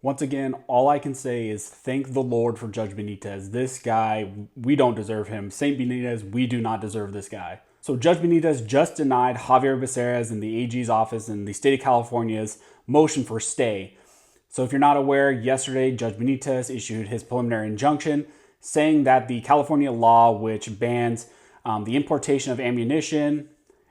Once again, all I can say is thank the Lord for Judge Benitez. This guy, we don't deserve him. Saint Benitez, we do not deserve this guy. So Judge Benitez just denied Javier Becerra's and the AG's office in the state of California's motion for stay. So if you're not aware, yesterday Judge Benitez issued his preliminary injunction saying that the California law which bans the importation of ammunition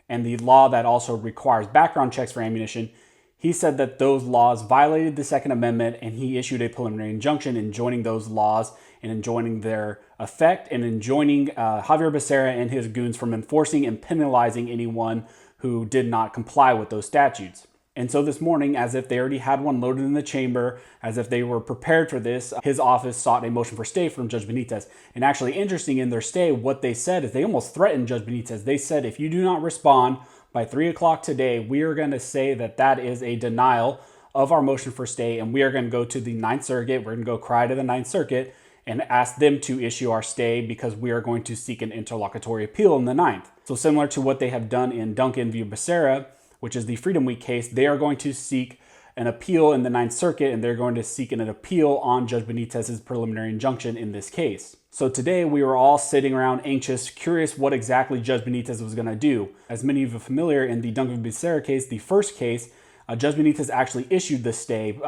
and the law that also requires background checks for ammunition, he said that those laws violated the Second Amendment, and he issued a preliminary injunction enjoining those laws and enjoining their effect and enjoining Javier Becerra and his goons from enforcing and penalizing anyone who did not comply with those statutes. And so this morning, as if they already had one loaded in the chamber, as if they were prepared for this, his office sought a motion for stay from Judge Benitez. And actually interesting, in their stay, what they said is they almost threatened Judge Benitez. They said, if you do not respond by 3 o'clock today, we are going to say that that is a denial of our motion for stay, and we are going to go to the Ninth Circuit. We're going to go cry to the Ninth Circuit and ask them to issue our stay because we are going to seek an interlocutory appeal in the Ninth. So similar to what they have done in Duncan v. Becerra, which is the Freedom Week case, they are going to seek an appeal in the Ninth Circuit, and they're going to seek an appeal on Judge Benitez's preliminary injunction in this case. So today we were all sitting around anxious, curious what exactly Judge Benitez was going to do. As many of you are familiar, in the Duncan v. Becerra case, the first case, Judge Benitez actually issued the stay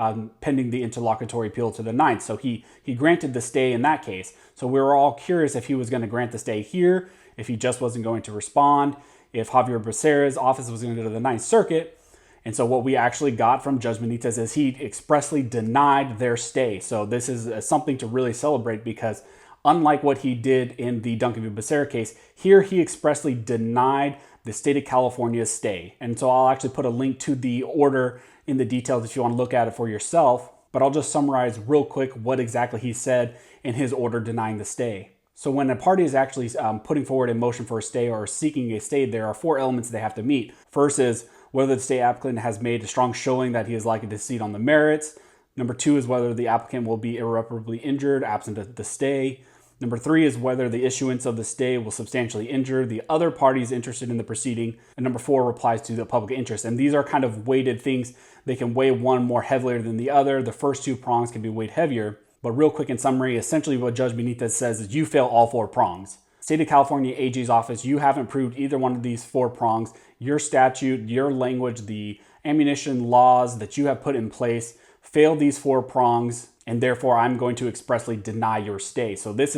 pending the interlocutory appeal to the Ninth. So he granted the stay in that case. So we were all curious if he was going to grant the stay here, if he just wasn't going to respond, if Javier Becerra's office was going to go to the Ninth Circuit. And so what we actually got from Judge Benitez is he expressly denied their stay. So this is something to really celebrate because unlike what he did in the Duncan v. Becerra case, here he expressly denied the state of California's stay. And so I'll actually put a link to the order in the details if you want to look at it for yourself. But I'll just summarize real quick what exactly he said in his order denying the stay. So when a party is actually putting forward a motion for a stay or seeking a stay, there are 4 elements they have to meet. First is whether the state applicant has made a strong showing that he is likely to succeed on the merits. Number 2 is whether the applicant will be irreparably injured absent the stay. Number 3 is whether the issuance of the stay will substantially injure the other parties interested in the proceeding. And number 4 applies to the public interest. And these are kind of weighted things. They can weigh one more heavily than the other. The first 2 prongs can be weighed heavier. But real quick in summary, essentially what Judge Benitez says is you fail all 4 prongs. State of California AG's office, you haven't proved either one of these 4 prongs. Your statute, your language, the ammunition laws that you have put in place fail these 4 prongs, and therefore I'm going to expressly deny your stay. So this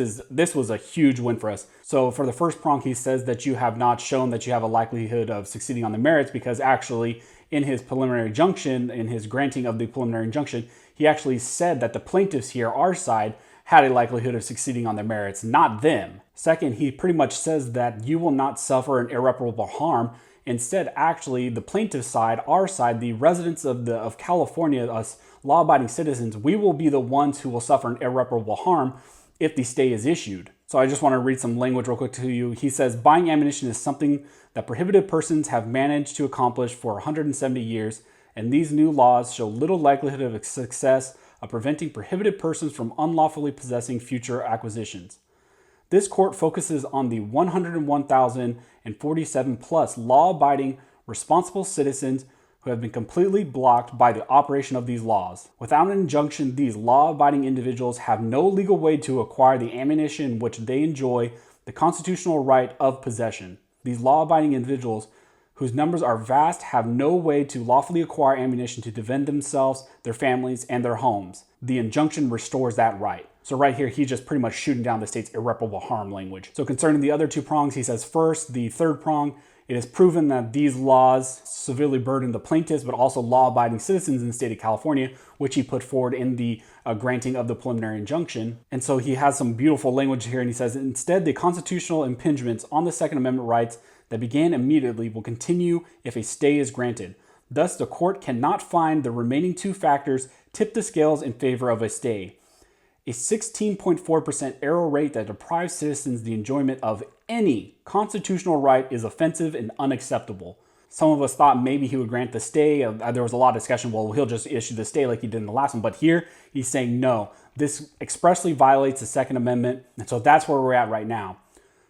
was a huge win for us. So for the first prong, he says that you have not shown that you have a likelihood of succeeding on the merits, because actually in his preliminary injunction, in his granting of the preliminary injunction, he actually said that the plaintiffs here, our side, had a likelihood of succeeding on the merits, not them. Second, he pretty much says that you will not suffer an irreparable harm. Instead, actually, the plaintiff side, our side, the residents of California, us law-abiding citizens, we will be the ones who will suffer an irreparable harm if the stay is issued. So I just want to read some language real quick to you. He says, buying ammunition is something that prohibited persons have managed to accomplish for 170 years, and these new laws show little likelihood of success of preventing prohibited persons from unlawfully possessing future acquisitions. This court focuses on the 101,047 plus law-abiding, responsible citizens who have been completely blocked by the operation of these laws. Without an injunction, these law-abiding individuals have no legal way to acquire the ammunition which they enjoy the constitutional right of possession. These law-abiding individuals, whose numbers are vast, have no way to lawfully acquire ammunition to defend themselves, their families, and their homes. The injunction restores that right. So right here, he's just pretty much shooting down the state's irreparable harm language. So concerning the other 2 prongs, he says first, the third prong, it is proven that these laws severely burden the plaintiffs, but also law-abiding citizens in the state of California, which he put forward in the granting of the preliminary injunction. And so he has some beautiful language here, and he says, instead, the constitutional impingements on the Second Amendment rights that began immediately will continue if a stay is granted. Thus, the court cannot find the remaining 2 factors tip the scales in favor of a stay. A 16.4% error rate that deprives citizens the enjoyment of any constitutional right is offensive and unacceptable. Some of us thought maybe he would grant the stay. There was a lot of discussion, well, he'll just issue the stay like he did in the last one. But here, he's saying no. This expressly violates the Second Amendment, and so that's where we're at right now.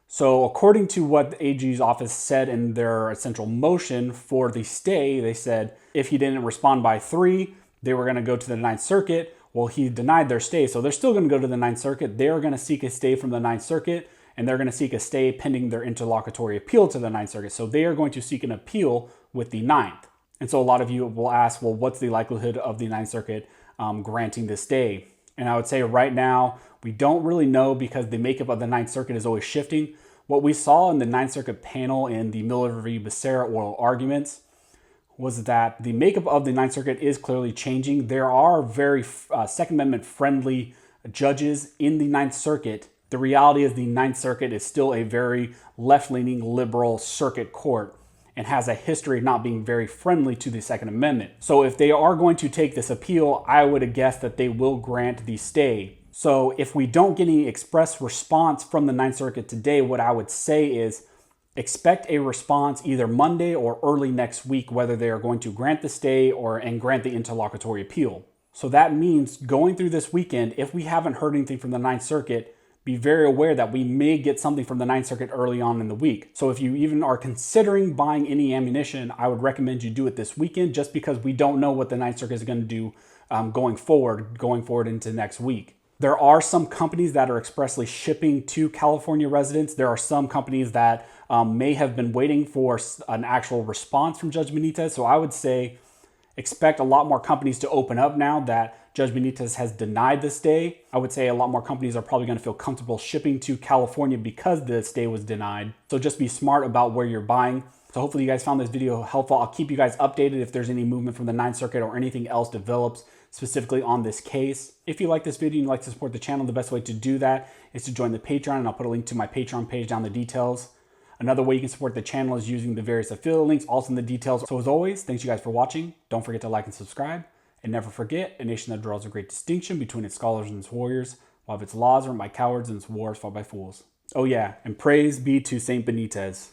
So according to what the AG's office said in their essential motion for the stay, they said if he didn't respond by 3, they were going to go to the Ninth Circuit, Well, he denied their stay, so they're still going to go to the Ninth Circuit. They're going to seek a stay from the Ninth Circuit, and they're going to seek a stay pending their interlocutory appeal to the Ninth Circuit. So they are going to seek an appeal with the Ninth. And so a lot of you will ask, well, what's the likelihood of the Ninth Circuit granting this stay? And I would say right now, we don't really know because the makeup of the Ninth Circuit is always shifting. What we saw in the Ninth Circuit panel in the Miller v. Becerra oral arguments was that the makeup of the Ninth Circuit is clearly changing. There are very Second Amendment friendly judges in the Ninth Circuit. The reality is the Ninth Circuit is still a very left-leaning liberal circuit court and has a history of not being very friendly to the Second Amendment. So if they are going to take this appeal, I would have guessed that they will grant the stay. So if we don't get any express response from the Ninth Circuit today, what I would say is expect a response either Monday or early next week, whether they are going to grant the stay and grant the interlocutory appeal. So that means going through this weekend, if we haven't heard anything from the Ninth Circuit, be very aware that we may get something from the Ninth Circuit early on in the week. So if you even are considering buying any ammunition, I would recommend you do it this weekend just because we don't know what the Ninth Circuit is going to do going forward into next week. There are some companies that are expressly shipping to California residents. There are some companies that may have been waiting for an actual response from Judge Benitez. So I would say expect a lot more companies to open up now that Judge Benitez has denied the stay. I would say a lot more companies are probably going to feel comfortable shipping to California because the stay was denied. So just be smart about where you're buying. So hopefully you guys found this video helpful. I'll keep you guys updated if there's any movement from the Ninth Circuit or anything else develops specifically on this case. If you like this video and you'd like to support the channel, the best way to do that is to join the Patreon, and I'll put a link to my Patreon page down in the details. Another way you can support the channel is using the various affiliate links also in the details. So as always, thanks you guys for watching. Don't forget to like and subscribe. And never forget, a nation that draws a great distinction between its scholars and its warriors, while its laws are run by cowards and its wars fought by fools. Oh yeah, and praise be to Saint Benitez.